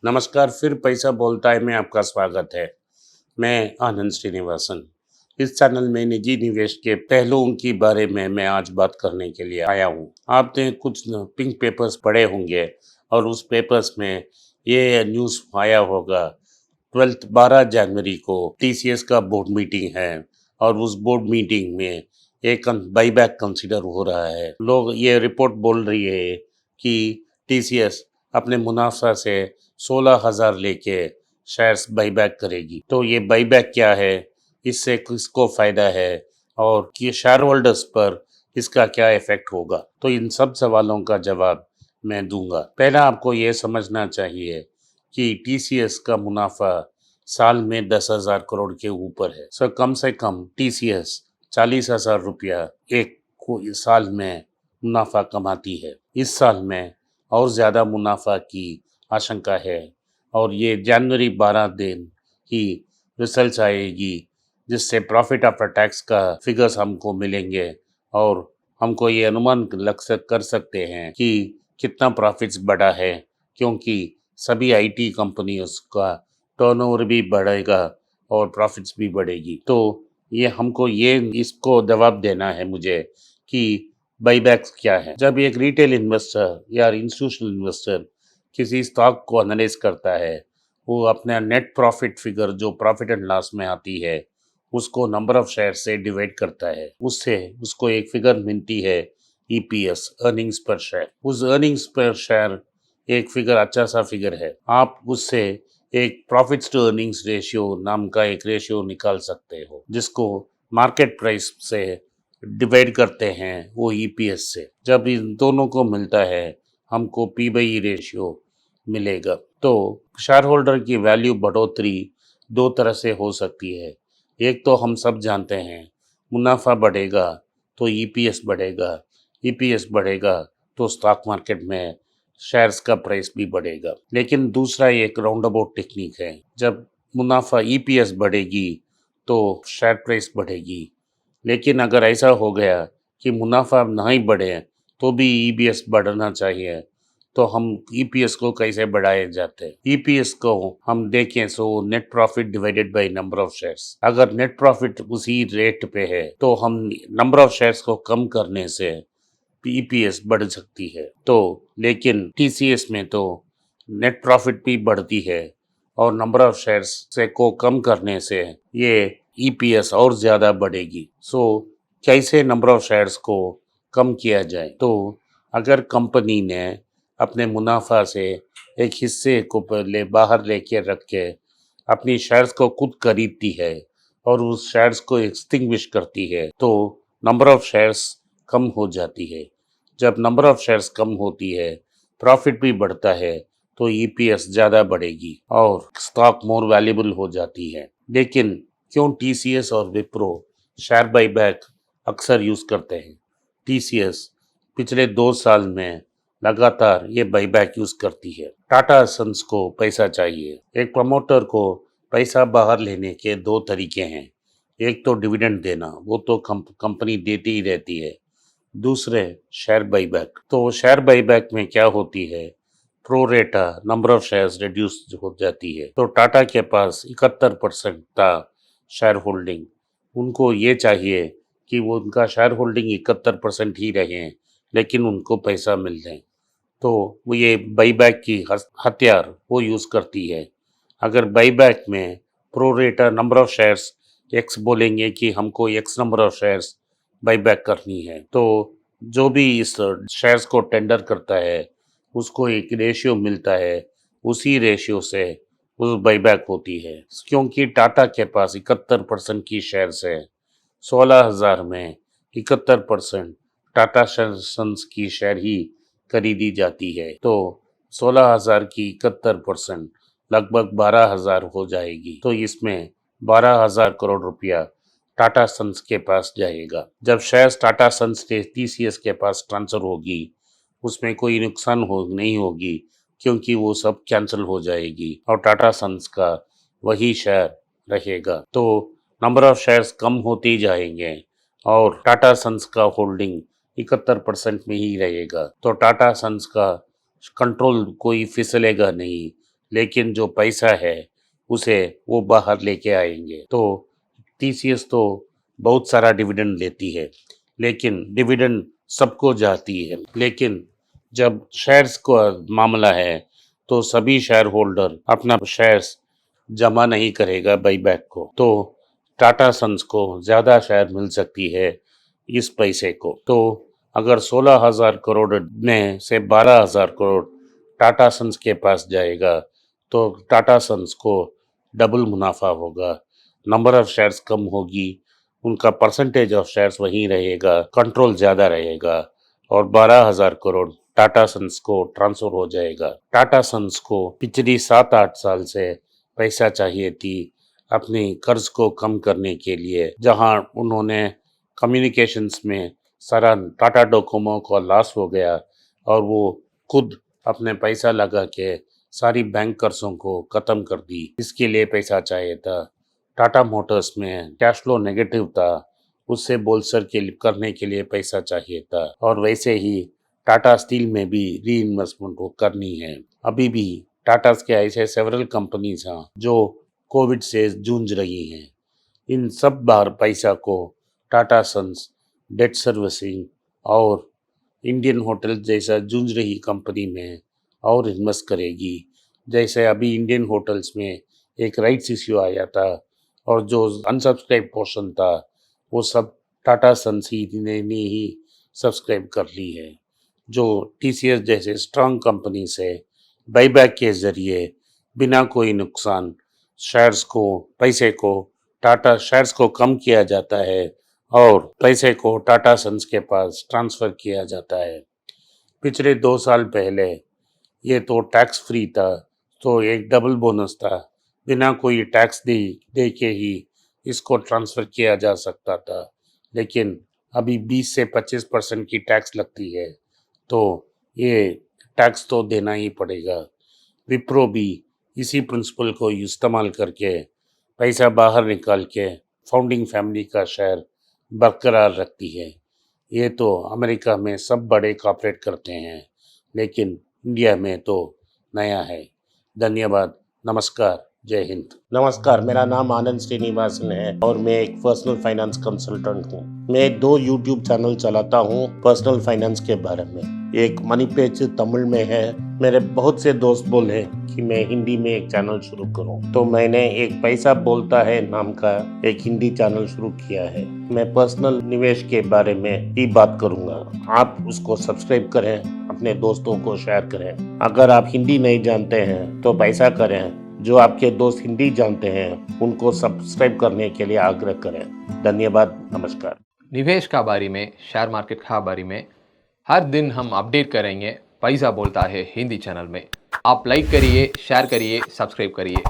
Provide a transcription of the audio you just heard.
नमस्कार, फिर पैसा बोलता है में आपका स्वागत है। मैं आनंद श्रीनिवासन। इस चैनल में निजी निवेश के पहलुओं के बारे में मैं आज बात करने के लिए आया हूँ। आपने कुछ पिंक पेपर्स पढ़े होंगे और उस पेपर्स में ये न्यूज़ आया होगा। 12 जनवरी को टीसीएस का बोर्ड मीटिंग है और उस बोर्ड मीटिंग में एक बाईबैक कंसिडर हो रहा है। लोग ये रिपोर्ट बोल रही है कि टीसीएस अपने मुनाफा से 16,000 लेके शेयर्स बाईबैक करेगी। तो ये बाईबैक क्या है, इससे किसको फायदा है और कि शेयर होल्डर्स पर इसका क्या इफेक्ट होगा, तो इन सब सवालों का जवाब मैं दूंगा। पहला आपको ये समझना चाहिए कि टीसीएस का मुनाफा साल में 10,000 करोड़ के ऊपर है। सो कम से कम टीसीएस 40,000 रुपया एक साल में मुनाफा कमाती है। इस साल में और ज़्यादा मुनाफा की आशंका है और ये जनवरी 12 दिन ही रिजल्ट्स आएगी, जिससे प्रॉफिट आफ्टर टैक्स का फिगर्स हमको मिलेंगे और हमको ये अनुमान कर सकते हैं कि कितना प्रॉफिट्स बढ़ा है, क्योंकि सभी आईटी कंपनियों का टर्नओवर भी बढ़ेगा और प्रॉफिट्स भी बढ़ेगी। तो ये हमको ये इसको जवाब देना है मुझे कि बाईबैक्स क्या है। जब एक रिटेल इन्वेस्टर या इंस्टीट्यूशनल इन्वेस्टर किसी स्टॉक को एनालाइज करता है, वो अपना नेट प्रॉफिट फिगर जो प्रॉफिट एंड लॉस में आती है उसको नंबर ऑफ शेयर से डिवाइड करता है। उससे उसको एक फिगर मिलती है ईपीएस, अर्निंग्स पर शेयर। उस अर्निंग्स पर शेयर एक फिगर अच्छा सा फिगर है। आप उससे एक प्रॉफिट्स टू अर्निंग्स रेशियो नाम का एक रेशियो निकाल सकते हो, जिसको मार्केट प्राइस से डिवाइड करते हैं वो ईपीएस से। जब इन दोनों को मिलता है हमको पी बाई रेशियो मिलेगा। तो शेयर होल्डर की वैल्यू बढ़ोतरी दो तरह से हो सकती है। एक तो हम सब जानते हैं, मुनाफा बढ़ेगा तो ईपीएस बढ़ेगा, ईपीएस बढ़ेगा तो स्टॉक मार्केट में शेयर्स का प्राइस भी बढ़ेगा। लेकिन दूसरा एक राउंड अबाउट टेक्निक है, जब मुनाफा ईपीएस बढ़ेगी तो शेयर प्राइस बढ़ेगी। लेकिन अगर ऐसा हो गया कि मुनाफा नहीं बढ़े तो भी ईपीएस बढ़ना चाहिए, तो हम ईपीएस को कैसे बढ़ाए जाते हैं? ईपीएस को हम देखें so net profit divided by number of shares. अगर नेट प्रॉफिट उसी रेट पे है तो हम नंबर ऑफ शेयर्स को कम करने से ईपीएस बढ़ सकती है। तो लेकिन टीसीएस में तो नेट प्रॉफिट भी बढ़ती है और नंबर ऑफ शेयर्स से को कम करने से ये ईपीएस और ज़्यादा बढ़ेगी। सो कैसे नंबर ऑफ शेयर्स को कम किया जाए? तो अगर कंपनी ने अपने मुनाफा से एक हिस्से को पहले बाहर लेके रख के अपनी शेयर्स को खुद खरीदती है और उस शेयर्स को एक्सटिंग्विश करती है, तो नंबर ऑफ शेयर्स कम हो जाती है। जब नंबर ऑफ शेयर्स कम होती है, प्रॉफिट भी बढ़ता है, तो ईपीएस ज़्यादा बढ़ेगी और स्टॉक मोर वैल्यूबल हो जाती है। लेकिन क्यों टीसीएस और विप्रो शेयर बाईबैक अक्सर यूज़ करते हैं? टीसीएस पिछले 2 साल में लगातार ये बाईबैक यूज़ करती है। टाटा सन्स को पैसा चाहिए। एक प्रमोटर को पैसा बाहर लेने के 2 तरीके हैं। एक तो डिविडेंड देना, वो तो कंपनी देती ही रहती है। दूसरे शेयर बाईबैक। तो शेयर बाईबैक में क्या होती है, प्रो रेटा नंबर ऑफ शेयर्स रिड्यूस हो जाती है। तो टाटा के पास 71% था शेयर होल्डिंग। उनको ये चाहिए कि वो उनका शेयर होल्डिंग 71% ही रहे, लेकिन उनको पैसा मिल जाए। तो वो ये बाईबैक की हथियार वो यूज़ करती है। अगर बाईबैक में प्रो रेटा नंबर ऑफ शेयर्स एक्स बोलेंगे कि हमको x number of shares buyback करनी है, तो जो भी इस शेयर्स को टेंडर करता है उसको एक रेशियो मिलता है, उसी रेशियो से उस बाईबैक होती है। क्योंकि टाटा के पास 71% की शेयर्स है, 16,000 में 71% टाटा सन्स की शेयर ही खरीदी जाती है, तो 16,000 की 71% लगभग 12,000 हो जाएगी। तो इसमें 12,000 करोड़ रुपया टाटा सन्स के पास जाएगा। जब शेयर्स टाटा सन्स से टीसीएस के पास ट्रांसफर होगी, उसमें कोई नुकसान नहीं होगी, क्योंकि वो सब कैंसिल हो जाएगी और टाटा सन्स का वही शेयर रहेगा। तो नंबर ऑफ शेयर्स कम होते जाएंगे और टाटा सन्स का होल्डिंग 71% में ही रहेगा। तो टाटा सन्स का कंट्रोल कोई फिसलेगा नहीं, लेकिन जो पैसा है उसे वो बाहर लेके आएंगे। तो टीसीएस तो बहुत सारा डिविडेंड लेती है, लेकिन डिविडेंड सबको जाती है। लेकिन जब शेयर्स का मामला है तो सभी शेयर होल्डर अपना शेयर्स जमा नहीं करेगा बाईबैक को, तो टाटा सन्स को ज़्यादा शेयर मिल सकती है इस पैसे को। तो अगर 16,000 करोड़ में से 12,000 करोड़ टाटा सन्स के पास जाएगा तो टाटा सन्स को डबल मुनाफा होगा, नंबर ऑफ शेयर्स कम होगी, उनका परसेंटेज ऑफ शेयर्स वहीं रहेगा, कंट्रोल ज़्यादा रहेगा और 12,000 करोड़ टाटा सन्स को ट्रांसफर हो जाएगा। टाटा सन्स को पिछली 7-8 साल से पैसा चाहिए थी अपने कर्ज को कम करने के लिए, जहां उन्होंने कम्युनिकेशंस में सारा टाटा डोकोमो को लॉस हो गया और वो खुद अपने पैसा लगा के सारी बैंक कर्जों को ख़त्म कर दी। इसके लिए पैसा चाहिए था। टाटा मोटर्स में कैश फ्लो नेगेटिव था, उससे बोलसर के करने के लिए पैसा चाहिए था। और वैसे ही टाटा स्टील में भी री इन्वेस्टमेंट को करनी है। अभी भी टाटा के ऐसे सेवरल कंपनीज हैं जो कोविड से जूझ रही हैं। इन सब बार पैसा को टाटा सन्स डेट सर्विसिंग और इंडियन होटल जैसा जूझ रही कंपनी में और इन्वेस्ट करेगी। जैसे अभी इंडियन होटल्स में एक राइट्स इश्यू आया था और जो अनसब्सक्राइब पोर्शन था वो सब टाटा सन्स ने ही सब्सक्राइब कर ली है। जो टीसीएस जैसे स्ट्रांग कंपनी से बाईबैक के ज़रिए बिना कोई नुकसान शेयर्स को पैसे को टाटा शेयर्स को कम किया जाता है और पैसे को टाटा सन्स के पास ट्रांसफ़र किया जाता है। पिछले 2 साल पहले ये तो टैक्स फ्री था, तो एक डबल बोनस था, बिना कोई टैक्स दे के ही इसको ट्रांसफ़र किया जा सकता था। लेकिन अभी 20 से 25% की टैक्स लगती है, तो ये टैक्स तो देना ही पड़ेगा। विप्रो भी इसी प्रिंसिपल को इस्तेमाल करके पैसा बाहर निकाल के फाउंडिंग फैमिली का शेयर बरकरार रखती है। ये तो अमेरिका में सब बड़े कॉर्पोरेट करते हैं, लेकिन इंडिया में तो नया है। धन्यवाद, नमस्कार, जय हिंद। नमस्कार, मेरा नाम आनंद श्रीनिवासन है और मैं एक पर्सनल फाइनेंस कंसल्टेंट हूँ। मैं 2 यूट्यूब चैनल चलाता हूँ पर्सनल फाइनेंस के बारे में। एक मनी पेज तमिल में है। मेरे बहुत से दोस्त बोले कि मैं हिंदी में एक चैनल शुरू करूं, तो मैंने एक पैसा बोलता है नाम का एक हिंदी चैनल शुरू किया है। मैं पर्सनल निवेश के बारे में ही बात करूंगा। आप उसको सब्सक्राइब करें, अपने दोस्तों को शेयर करें। अगर आप हिंदी नहीं जानते हैं तो पैसा करें, जो आपके दोस्त हिंदी जानते हैं उनको सब्सक्राइब करने के लिए आग्रह करें। धन्यवाद, नमस्कार। निवेश का बारे में, शेयर मार्केट का बारे में हर दिन हम अपडेट करेंगे पैसा बोलता है हिंदी चैनल में। आप लाइक करिए, शेयर करिए, सब्सक्राइब करिए।